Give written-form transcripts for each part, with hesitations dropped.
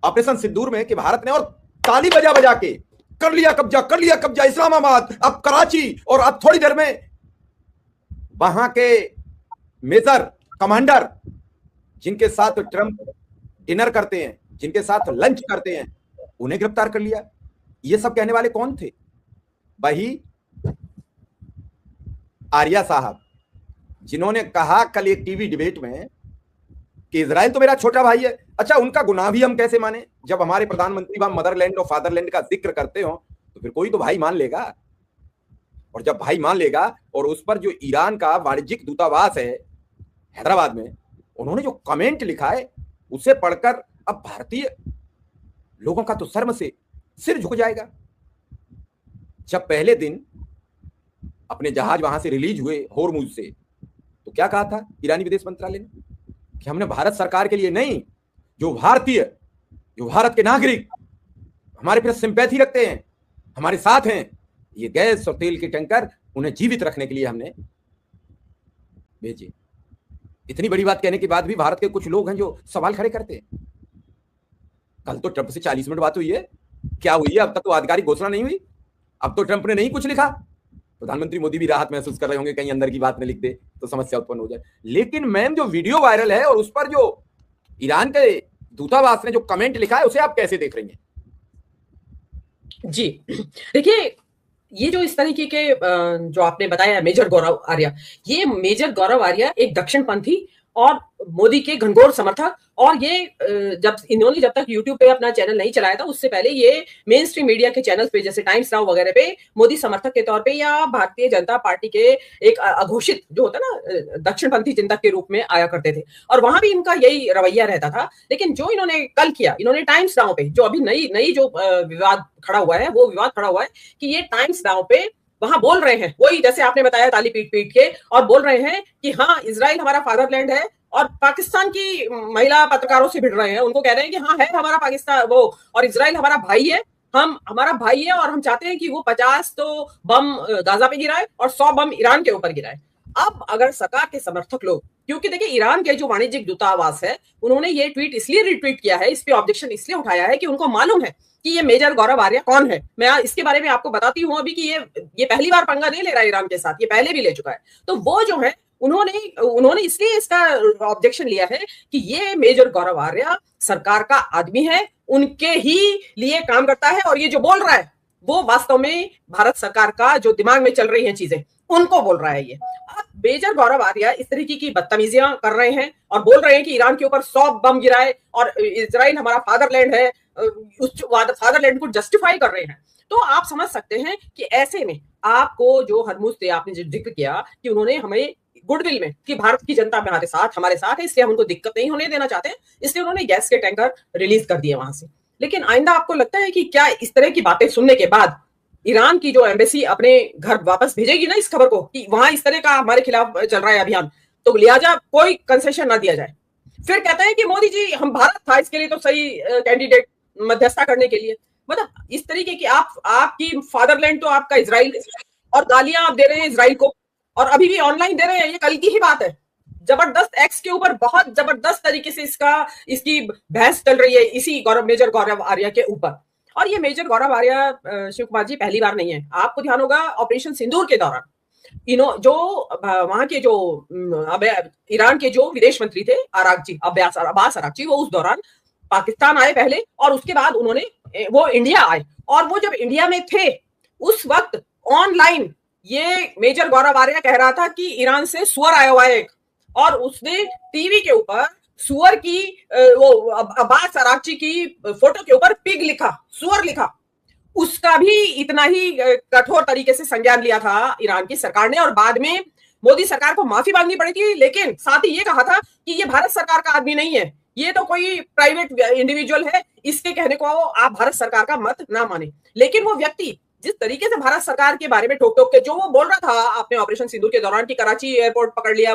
Operation सिंदूर में कि भारत ने और ताली बजा बजा के कर लिया कब्जा इस्लामाबाद, अब कराची, और अब थोड़ी देर में वहां के मेजर कमांडर जिनके साथ ट्रंप डिनर करते हैं, जिनके साथ लंच करते हैं, उन्हें गिरफ्तार कर लिया। ये सब कहने वाले कौन थे? वही आर्या साहब, जिन्होंने कहा कल एक टीवी डिबेट में कि इजराइल तो मेरा छोटा भाई है। अच्छा, उनका गुनाह भी हम कैसे माने? जब हमारे प्रधानमंत्री वहां मदरलैंड और फादरलैंड का जिक्र करते हो तो फिर कोई तो भाई मान लेगा, और जब भाई मान लेगा, और उस पर जो ईरान का वाणिज्यिक दूतावास है हैदराबाद में, उन्होंने जो कमेंट लिखा है उसे पढ़कर अब भारतीय लोगों का तो शर्म से सिर झुक जाएगा। जब पहले दिन अपने जहाज वहां से रिलीज हुए होर्मुज से, तो क्या कहा था ईरानी विदेश मंत्रालय ने कि हमने भारत सरकार के लिए नहीं, जो भारत के नागरिक हमारे प्रति सिंपैथी रखते हैं, हमारे साथ हैं, ये गैस और तेल के टैंकर उन्हें जीवित रखने के लिए हमने भेजे। इतनी बड़ी बात कहने के बाद भी भारत के कुछ लोग हैं जो सवाल खड़े करते हैं। कल तो ट्रंप से 40 मिनट बात हुई है, क्या हुई है? अब तक तो आधिकारिक घोषणा नहीं हुई, अब तो ट्रंप ने नहीं कुछ लिखा। प्रधानमंत्री मोदी भी राहत महसूस कर रहे होंगे, कहीं अंदर की बात न लिख दे तो समस्या उत्पन्न हो जाए। लेकिन मैम, जो वीडियो वायरल है और उस पर जो ईरान के दूतावास ने जो कमेंट लिखा है, उसे आप कैसे देख रही हैं? जी देखिए, ये जो इस तरीके के जो आपने बताया मेजर गौरव आर्या, ये मेजर गौरव आर्या एक दक्षिणपंथी और मोदी के घनघोर समर्थक, और ये जब तक यूट्यूब पे अपना चैनल नहीं चलाया था, उससे पहले ये मेन स्ट्रीम मीडिया के चैनल्स पे जैसे टाइम्स नाउ वगैरह पे मोदी समर्थक के तौर पे या भारतीय जनता पार्टी के एक अघोषित जो होता ना दक्षिणपंथी चिंतक के रूप में आया करते थे, और वहां भी इनका यही रवैया रहता था। लेकिन जो इन्होंने कल किया, इन्होंने टाइम्स नाउ पे जो अभी नई जो विवाद खड़ा हुआ है, वो विवाद खड़ा हुआ है कि ये टाइम्स नाउ पे वहां बोल रहे हैं, वही जैसे आपने बताया ताली पीट पीट के, और बोल रहे हैं कि हाँ, इजराइल हमारा फादरलैंड है, और पाकिस्तान की महिला पत्रकारों से भिड़ रहे हैं, उनको कह रहे हैं कि हाँ है हमारा पाकिस्तान वो, और इजराइल हमारा भाई है, हमारा भाई है, और हम चाहते हैं कि वो 50 तो बम गाजा पे गिराए और 100 बम ईरान के ऊपर गिराए। अब अगर सरकार के समर्थक लोग, क्योंकि देखिए ईरान के जो वाणिज्यिक दूतावास है, उन्होंने ये ट्वीट इसलिए रिट्वीट किया है, इस पे ऑब्जेक्शन इसलिए उठाया है कि उनको मालूम है कि ये मेजर गौरव आर्या कौन है। मैं इसके बारे में आपको बताती हूँ अभी कि ये पहली बार पंगा नहीं ले रहा ईरान के साथ, ये पहले भी ले चुका है। तो वो जो है उन्होंने इसलिए इसका ऑब्जेक्शन लिया है कि ये मेजर गौरव आर्या सरकार का आदमी है, उनके ही लिए काम करता है, और ये जो बोल रहा है वो वास्तव में भारत सरकार का जो दिमाग में चल रही हैं चीजें, उनको बोल रहा है ये। अब मेजर गौरव आर्या इस तरीके की बदतमीजियां कर रहे हैं और बोल रहे हैं कि ईरान के ऊपर 100 बम गिराए और इजराइल हमारा फादरलैंड है, उस फादरलैंड को जस्टिफाई कर रहे हैं। तो आप समझ सकते हैं कि ऐसे में आपको जो हरमुज थे, आपने जो जिक्र किया कि उन्होंने हमें गुडविल में कि भारत की जनता हमारे साथ है, इसलिए हम उनको दिक्कत नहीं होने देना चाहते हैं, इसलिए उन्होंने गैस के टैंकर रिलीज कर दिए वहां से। लेकिन आइंदा आपको लगता है कि क्या इस तरह की बातें सुनने के बाद ईरान की जो एम्बेसी अपने घर वापस भेजेगी ना इस खबर को कि वहां इस तरह का हमारे खिलाफ चल रहा है अभियान, तो लिहाजा कोई कंसेशन ना दिया जाए। फिर कहते हैं कि मोदी जी, हम भारत था इसके लिए तो सही कैंडिडेट मध्यस्थता करने के लिए। मतलब इस तरीके की आपकी फादरलैंड तो आपका इजराइल, और गालियां आप दे रहे हैं इजराइल को, और अभी भी ऑनलाइन दे रहे हैं। ये कल की ही बात है, जबरदस्त एक्स के ऊपर बहुत जबरदस्त तरीके से इसकी बहस चल रही है इसी मेजर गौरव आर्या के ऊपर। और ये मेजर गौरव आर्या शिव कुमार जी पहली बार नहीं है, आपको ध्यान होगा ऑपरेशन सिंदूर के दौरान जो वहां के जो ईरान के जो विदेश मंत्री थे अब्बास अरागची, वो उस दौरान पाकिस्तान आए पहले, और उसके बाद वो इंडिया आए, और वो जब इंडिया में थे उस वक्त ऑनलाइन ये मेजर गौरव आर्या कह रहा था कि ईरान से सुअर आया हुआ है एक, और उसने टीवी के ऊपर सुअर की वो अब्बास अरागची की फोटो के ऊपर पिग लिखा, सुअर लिखा। उसका भी इतना ही कठोर तरीके से संज्ञान लिया था ईरान की सरकार ने, और बाद में मोदी सरकार को माफी मांगनी पड़ी थी, लेकिन साथ ही ये कहा था कि ये भारत सरकार का आदमी नहीं है, ये तो कोई प्राइवेट इंडिविजुअल है, इसके कहने को आप भारत सरकार का मत ना माने। लेकिन वो व्यक्ति जिस तरीके से भारत सरकार के बारे में ठोक के जो वो बोल रहा था आपने ऑपरेशन सिंदूर के दौरान कि कराची एयरपोर्ट पकड़ लिया,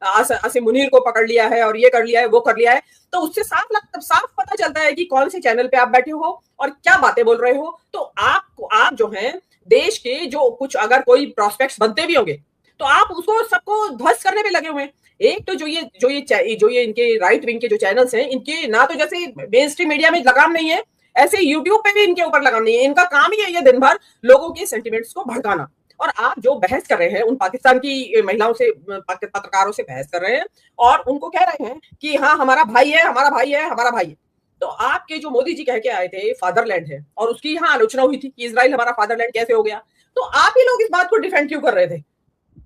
आसिम मुनीर को पकड़ लिया है, और ये कर लिया है, वो कर लिया है, तो उससे साफ पता चलता है कि कौन से चैनल पे आप बैठे हो और क्या बातें बोल रहे हो। तो आप जो है देश के जो कुछ अगर कोई प्रोस्पेक्ट्स बनते भी होंगे तो आप उसको सबको ध्वस्त करने पे लगे हुए हैं। एक तो जो ये इनके राइट विंग के जो चैनल्स हैं, इनके ना तो जैसे मेन स्ट्रीम मीडिया में लगाम नहीं है, ऐसे यूट्यूब पे भी इनके ऊपर लगाम नहीं है। इनका काम ही है ये दिन भर लोगों के सेंटिमेंट्स को भड़काना। और आप जो बहस कर रहे हैं उन पाकिस्तान की महिलाओं से, पत्रकारों से बहस कर रहे हैं और उनको कह रहे हैं कि हाँ हमारा भाई है, हमारा भाई है, हमारा भाई है। तो आपके जो मोदी जी कह के आए थे फादरलैंड है, और उसकी यहाँ आलोचना हुई थी कि इजराइल हमारा फादरलैंड कैसे हो गया, तो आप ही लोग इस बात को डिफेंड क्यों कर रहे थे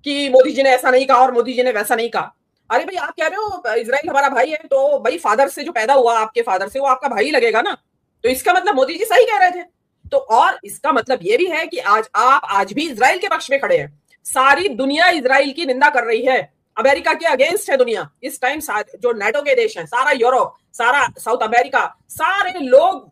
कि मोदी जी ने ऐसा नहीं कहा और मोदी जी ने वैसा नहीं कहा? अरे भाई, आप कह रहे हो इजराइल हमारा भाई है, तो भाई फादर से जो पैदा हुआ आपके फादर से, वो आपका भाई लगेगा ना। तो इसका मतलब मोदी जी सही कह रहे थे। तो और इसका मतलब ये भी है कि आज भी इजराइल के पक्ष में खड़े हैं। सारी दुनिया इजराइल की निंदा कर रही है, अमेरिका के अगेंस्ट है दुनिया इस टाइम। जो नाटो के देश हैं, सारा यूरोप, सारा साउथ अमेरिका, सारे लोग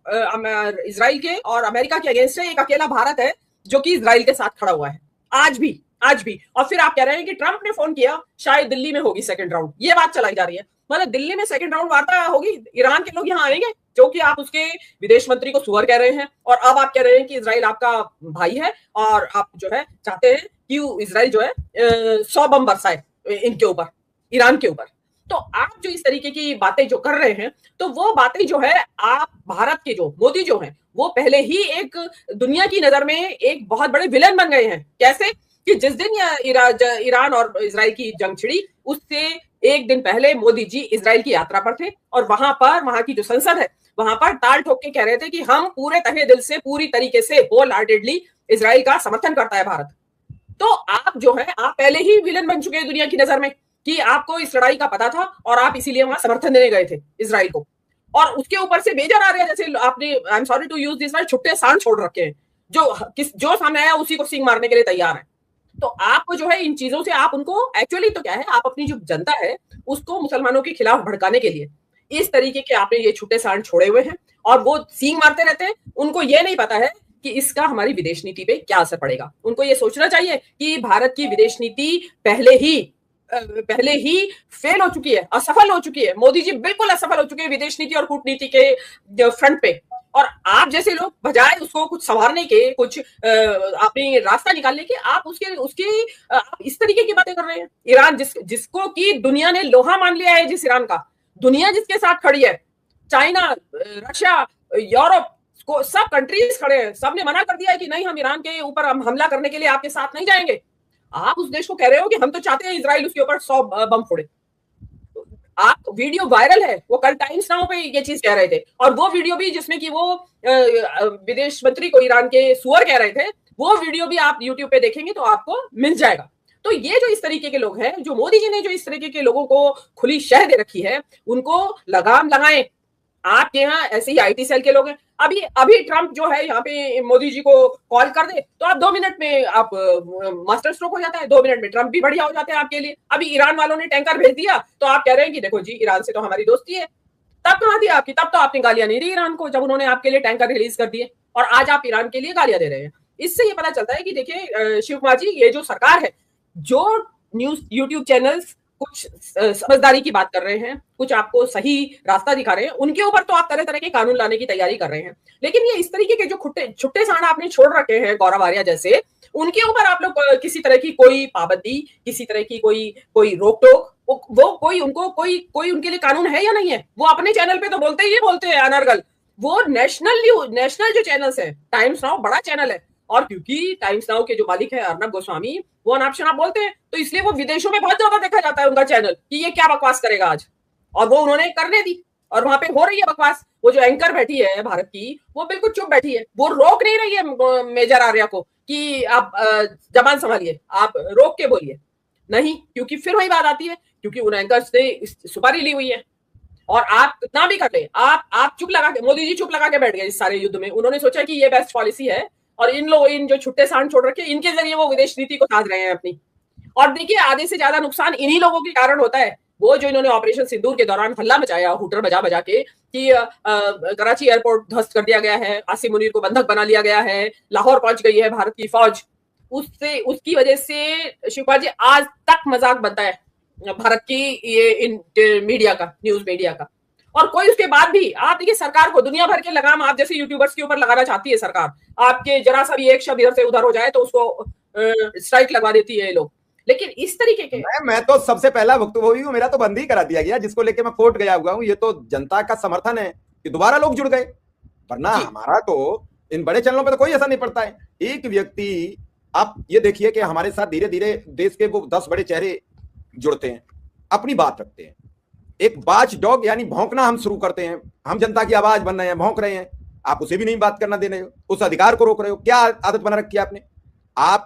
इजराइल के और अमेरिका के अगेंस्ट है। एक अकेला भारत है जो कि इजराइल के साथ खड़ा हुआ है आज भी। और फिर आप कह रहे हैं कि ट्रंप ने फोन किया, शायद दिल्ली में होगी सेकंड राउंड, ये बात चलाई जा रही है। मतलब दिल्ली में सेकंड राउंड वार्ता होगी, ईरान के लोग यहाँ आएंगे, जो कि आप उसके विदेश मंत्री को सुअर कह रहे हैं, और अब आप कह रहे हैं कि इजराइल आपका भाई है और आप जो है चाहते हैं कि इजराइल जो है 100 बम बरसाए इनके ऊपर, ईरान के ऊपर। तो आप जो इस तरीके की बातें जो कर रहे हैं, तो वो बातें जो है, आप भारत के जो मोदी जो हैं, वो पहले ही एक दुनिया की नजर में एक बहुत बड़े विलन बन गए हैं। कैसे कि जिस दिन ईरान और इजराइल की जंग छिड़ी, उससे एक दिन पहले मोदी जी इजराइल की यात्रा पर थे, और वहां की जो संसद है, वहां पर ताल ठोक के कह रहे थे कि हम पूरे तहे दिल से, पूरी तरीके से, होल हार्टेडली इजराइल का समर्थन करता है भारत। तो आप जो है, आप पहले ही विलन बन चुके हैं दुनिया की नजर में, कि आपको इस लड़ाई का पता था और आप इसीलिए वहां समर्थन देने गए थे इजराइल को। और उसके ऊपर से बेजार आ रहे हैं, जैसे आपने, I am sorry to use this word, छुट्टे सांड छोड़ रखे हैं, जो सामने आया उसी को सींग मारने के लिए तैयार है। तो आपको जो है इन चीजों से, आप उनको एक्चुअली तो क्या है, आप अपनी जो जनता है उसको मुसलमानों के खिलाफ भड़काने के लिए इस तरीके के आपने ये छुट्टे सांड छोड़े हुए हैं, और वो सींग मारते रहते हैं। उनको ये नहीं पता है कि इसका हमारी विदेश नीति पे क्या असर पड़ेगा। उनको ये सोचना चाहिए कि भारत की विदेश नीति पहले ही फेल हो चुकी है, असफल हो चुकी है। मोदी जी बिल्कुल असफल हो चुके हैं विदेश नीति और कूटनीति के फ्रंट पे। और आप जैसे लोग बजाय उसको कुछ संवारने के, कुछ अपनी रास्ता निकालने के, आप आप इस तरीके की बातें कर रहे हैं। ईरान जिसको कि दुनिया ने लोहा मान लिया है, जिस ईरान का दुनिया जिसके साथ खड़ी है, चाइना, रशिया, यूरोप को, सब कंट्रीज खड़े हैं, सबने मना कर दिया है कि नहीं, हम ईरान के ऊपर हम हमला करने के लिए आपके साथ नहीं जाएंगे। आप उस देश को कह रहे हो कि हम तो चाहते हैं इजराइल उसके ऊपर 100 बम फोड़े। आप वीडियो वायरल है, वो कल टाइम्स नाउ पे ये चीज कह रहे थे, और वो वीडियो भी जिसमें कि वो विदेश मंत्री को ईरान के सुअर कह रहे थे, वो वीडियो भी आप यूट्यूब पे देखेंगे तो आपको मिल जाएगा। तो ये जो इस तरीके के लोग हैं, जो मोदी जी ने जो इस तरीके के लोगों को खुली शह दे रखी है, उनको लगाम लगाएं। आपके यहाँ ऐसे ही आईटी सेल के लोग हैं। अभी ट्रंप जो है यहाँ पे मोदी जी को कॉल कर दे तो आप 2 मिनट में आप मास्टर स्ट्रोक हो जाता है, 2 मिनट में ट्रंप भी बढ़िया हो जाते हैं आपके लिए। अभी ईरान वालों ने टैंकर भेज दिया तो आप कह रहे हैं कि देखो जी, ईरान से तो हमारी दोस्ती है। तब कहाँ थी आपकी? तब तो आपने गालियां नहीं दी ईरान को, जब उन्होंने आपके लिए टैंकर रिलीज कर दिए, और आज आप ईरान के लिए गालियां दे रहे हैं। इससे ये पता चलता है कि देखिए शिव कुमार जी, ये जो सरकार है, जो न्यूज यूट्यूब चैनल्स कुछ समझदारी की बात कर रहे हैं, कुछ आपको सही रास्ता दिखा रहे हैं, उनके ऊपर तो आप तरह तरह के कानून लाने की तैयारी कर रहे हैं। लेकिन ये इस तरीके के जो छुट्टे सांड आपने छोड़ रखे हैं, गौरव आर्या जैसे, उनके ऊपर आप लोग किसी तरह की कोई पाबंदी, किसी तरह की कोई रोक टोक, वो कोई उनके लिए कानून है या नहीं है? वो अपने चैनल पे तो बोलते हैं अनर्गल। वो नेशनल जो चैनल्स है, टाइम्स नाउ बड़ा चैनल है, और क्योंकि टाइम्स नाउ के जो मालिक है अर्नब गोस्वामी, वो अनाप शनाप बोलते हैं, तो इसलिए वो विदेशों में बहुत ज्यादा देखा जाता है उनका चैनल, कि ये क्या बकवास करेगा आज, और वो उन्होंने करने दी, और वहां पे हो रही है बकवास। वो जो एंकर बैठी है भारत की, वो बिल्कुल चुप बैठी है, वो रोक नहीं रही है मेजर आर्या को कि आप जबान संभालिए, आप रोक के बोलिए नहीं, क्योंकि फिर वही बात आती है, क्योंकि उन एंकर्स ने सुपारी ली हुई है। और आप कितना भी कर ले, आप चुप लगा के, मोदी जी चुप लगा के बैठ गए इस सारे युद्ध में। उन्होंने सोचा कि ये बेस्ट पॉलिसी है, और इन जो छुट्टे सांड छोड़ रखे, इनके जरिए वो विदेश नीति को साध रहे हैं अपनी। और देखिए, आधे से ज्यादा नुकसान इन्हीं लोगों के कारण होता है। वो जो इन्होंने ऑपरेशन सिंदूर के दौरान हल्ला मचाया, हुटर बजा के, कि कराची एयरपोर्ट ध्वस्त कर दिया गया है, आसिम मुनीर को बंधक बना लिया गया है, लाहौर पहुंच गई है भारत की फौज, उसकी वजह से शिवपाल जी आज तक मजाक बनता है भारत की ये मीडिया का, न्यूज मीडिया का। और कोई उसके बाद भी, आप देखिए, सरकार को दुनिया भर के लगाम आप जैसे यूट्यूबर्स के ऊपर लगाना चाहती है सरकार। आपके जरा सा भी एक शब्द इधर से उधर हो जाए तो उसको स्ट्राइक लगवा देती है ये लोग। लेकिन इस तरीके के मैं तो सबसे पहला भुक्तभोगी हूँ, मेरा तो बंद ही करा दिया गया, जिसको लेके मैं कोर्ट गया हुआ हूँ। ये तो जनता का समर्थन है कि दोबारा लोग जुड़ गए, वरना हमारा तो इन बड़े चैनलों पे तो कोई असर नहीं पड़ता है। एक व्यक्ति, आप ये देखिए कि हमारे साथ धीरे धीरे देश के वो 10 बड़े चेहरे जुड़ते हैं, अपनी बात रखते हैं। एक बाच डॉग यानी भौंकना हम शुरू करते हैं, हम जनता की आवाज बन रहे हैं, भौंक रहे हैं, आप उसे भी नहीं बात करना दे रहे हो, उस अधिकार को रोक रहे हो। क्या आदत बना रखी है आपने? आप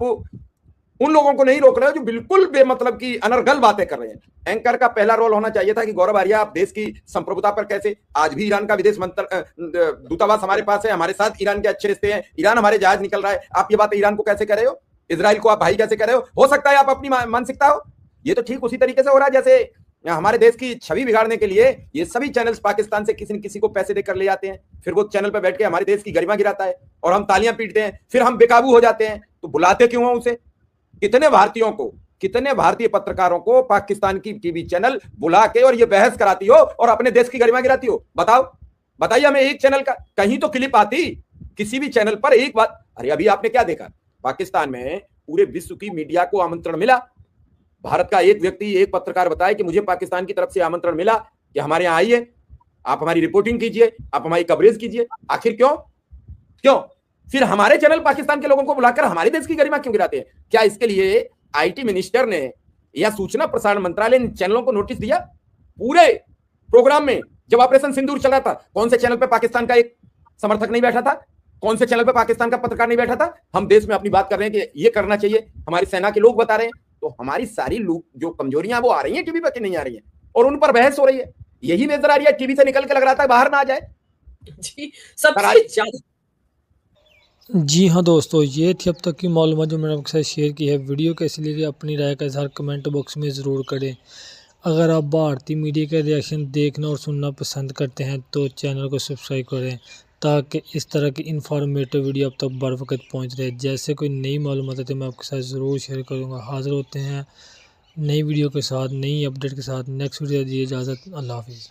उन लोगों को नहीं रोक रहे हो जो बिल्कुल बेमतलब की अनर्गल बातें कर रहे हैं। एंकर का पहला रोल होना चाहिए था कि गौरव आर्या, आप देश की संप्रभुता पर कैसे, आज भी ईरान का विदेश दूतावास हमारे पास है, हमारे साथ ईरान के अच्छे रिश्ते हैं, ईरान हमारे जहाज निकल रहा है, आप ये बात ईरान को कैसे कर रहे हो? इजराइल को आप भाई कैसे कर रहे हो सकता है आप अपनी मानसिकता हो। ये तो ठीक उसी तरीके से हो रहा है जैसे हमारे देश की छवि बिगाड़ने के लिए ये सभी चैनल्स पाकिस्तान से किसी न किसी को पैसे देकर ले आते हैं, फिर वो चैनल पर बैठ के हमारे देश की गरिमा गिराता है और हम तालियां पीटते हैं, फिर हम बेकाबू हो जाते हैं। तो बुलाते क्यों हो उसे? कितने भारतीयों को, कितने भारतीय पत्रकारों को पाकिस्तान की टीवी चैनल बुला के और ये बहस कराती हो और अपने देश की गरिमा गिराती हो? बताओ, बताइए हमें एक चैनल का कहीं तो क्लिप आती किसी भी चैनल पर एक बात। अरे अभी आपने क्या देखा, पाकिस्तान में पूरे विश्व की मीडिया को आमंत्रण मिला, भारत का एक व्यक्ति, एक पत्रकार बताया कि मुझे पाकिस्तान की तरफ से आमंत्रण मिला कि हमारे यहां आइए, आप हमारी रिपोर्टिंग कीजिए, आप हमारी कवरेज कीजिए। आखिर क्यों? क्यों फिर हमारे चैनल पाकिस्तान के लोगों को बुलाकर हमारे देश की गरिमा क्यों गिराते हैं? क्या इसके लिए आईटी मिनिस्टर ने या सूचना प्रसारण मंत्रालय ने चैनलों को नोटिस दिया? पूरे प्रोग्राम में जब ऑपरेशन सिंदूर चल रहा था, कौन से चैनल पे पाकिस्तान का एक समर्थक नहीं बैठा था? कौन से चैनल पे पाकिस्तान का पत्रकार नहीं बैठा था? हम देश में अपनी बात कर रहे हैं कि ये करना चाहिए, हमारी सेना के लोग बता रहे हैं, तो हमारी सारी जो कमजोरियां वो आ रही हैं टीवी पर कि नहीं आ रही है, और उन पर बहस हो रही है। यही नजर आ रही है, टीवी से निकल के लग रहा था बाहर ना आ जाए। जी, सबसे ज्यादा। जी हाँ दोस्तों, ये थी अब तक की मालूमात जो मैंने आपके साथ शेयर की है। वीडियो कैसी लगी अपनी राय का इज़हार कमेंट बॉक्स में ज़रूर करें। अगर आप भारतीय मीडिया का रिएक्शन देखना और सुनना पसंद करते हैं तो चैनल को सब्सक्राइब करें, ताकि इस तरह की इन्फॉर्मेटिव वीडियो अब तक बर वक्त पहुँच रहे। जैसे कोई नई मालूमात है तो मैं आपके साथ ज़रूर शेयर करूँगा। हाज़िर होते हैं नई वीडियो के साथ, नई अपडेट के साथ। नेक्स्ट वीडियो दीजिए इजाज़त। अल्लाह हाफ़िज़।